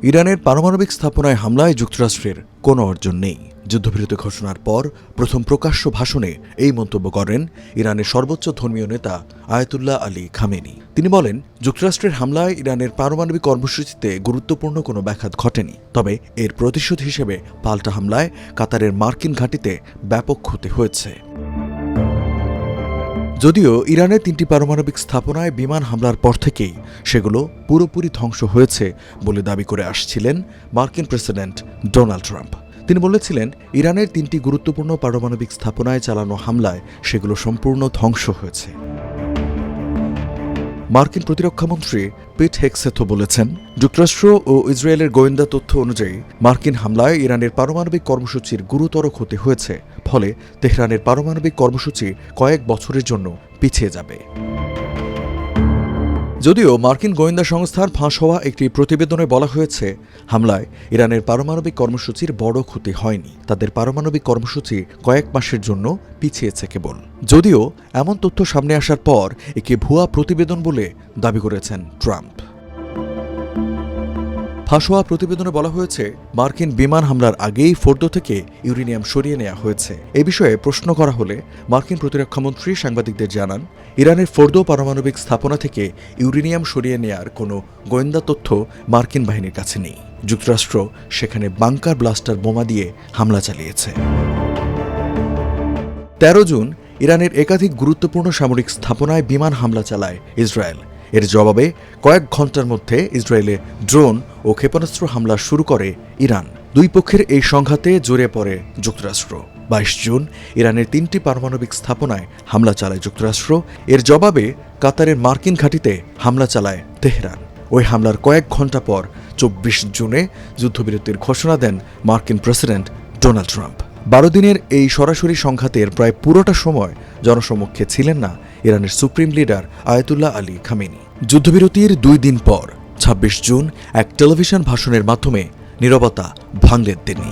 ইরানের পারমাণবিক স্থাপনায় হামলায় যুক্তরাষ্ট্রের কোনো অর্জন নেই। যুদ্ধবিরতি ঘোষণার পর প্রথম প্রকাশ্য ভাষণে এই মন্তব্য করেন ইরানের সর্বোচ্চ ধর্মীয় নেতা আয়াতুল্লাহ আলী খামেনি। তিনি বলেন, যুক্তরাষ্ট্রের হামলায় ইরানের পারমাণবিক কর্মসূচিতে গুরুত্বপূর্ণ কোনো ব্যাঘাত ঘটেনি, তবে এর প্রতিশোধ হিসেবে পাল্টা হামলায় কাতারের মার্কিন ঘাঁটিতে ব্যাপক ক্ষতি হয়েছে। যদিও ইরানের 3টি পারমাণবিক স্থাপনায় বিমান হামলার পর থেকেই সেগুলো পুরোপুরি ধ্বংস হয়েছে বলে দাবি করে আসছিলেন মার্কিন প্রেসিডেন্ট ডোনাল্ড ট্রাম্প। তিনি বলেছিলেন, ইরানের 3টি গুরুত্বপূর্ণ পারমাণবিক স্থাপনায় চালানো হামলায় সেগুলো সম্পূর্ণ ধ্বংস হয়েছে। মার্কিন প্রতিরক্ষামন্ত্রী পিট হেগসেথ বলেছেন, যুক্তরাষ্ট্র ও ইসরায়েলের গোয়েন্দা তথ্য অনুযায়ী মার্কিন হামলায় ইরানের পারমাণবিক কর্মসূচির গুরুতর ক্ষতি হয়েছে, ফলে তেহরানের পারমাণবিক কর্মসূচি কয়েক বছরের জন্য পিছিয়ে যাবে। যদিও মার্কিন গোয়েন্দা সংস্থার ফাঁস হওয়া একটি প্রতিবেদনে বলা হয়েছে, হামলায় ইরানের পারমাণবিক কর্মসূচির বড় ক্ষতি হয়নি, তাদের পারমাণবিক কর্মসূচি কয়েক মাসের জন্য পিছিয়েছে কেবল। যদিও এমন তথ্য সামনে আসার পর একে ভুয়া প্রতিবেদন বলে দাবি করেছেন ট্রাম্প। ফাঁস হওয়া প্রতিবেদনে বলা হয়েছে, মার্কিন বিমান হামলার আগেই ফোর্দো থেকে ইউরেনিয়াম সরিয়ে নেওয়া হয়েছে। এ বিষয়ে প্রশ্ন করা হলে মার্কিন প্রতিরক্ষামন্ত্রী সাংবাদিকদের জানান, ইরানের ফোর্দো পারমাণবিক স্থাপনা থেকে ইউরেনিয়াম সরিয়ে নেয়ার কোনো গোয়েন্দা তথ্য মার্কিন বাহিনীর কাছে নেই। যুক্তরাষ্ট্র সেখানে বাংকার ব্লাস্টার বোমা দিয়ে হামলা চালিয়েছে। 13 জুন ইরানের একাধিক গুরুত্বপূর্ণ সামরিক স্থাপনায় বিমান হামলা চালায় ইসরায়েল। এর জবাবে কয়েক ঘণ্টার মধ্যে ইসরায়েলে ড্রোন ও ক্ষেপণাস্ত্র হামলা শুরু করে ইরান। দুই পক্ষের এই সংঘাতে জড়িয়ে পড়ে যুক্তরাষ্ট্র। 22 জুন ইরানের 3টি পারমাণবিক স্থাপনায় হামলা চালায় যুক্তরাষ্ট্র। এর জবাবে কাতারের মার্কিন ঘাঁটিতে হামলা চালায় তেহরান। ওই হামলার কয়েক ঘণ্টা পর 24 জুনে যুদ্ধবিরতির ঘোষণা দেন মার্কিন প্রেসিডেন্ট ডোনাল্ড ট্রাম্প। 12 দিনের এই সরাসরি সংঘাতের প্রায় পুরোটা সময় জনসমক্ষে ছিলেন না ইরানের supreme leader Ayatollah Ali Khamenei. যুদ্ধবিরতির 2 দিন পর 26 জুন এক টেলিভিশন ভাষণের মাধ্যমে নীরবতা ভাঙলেন তিনি।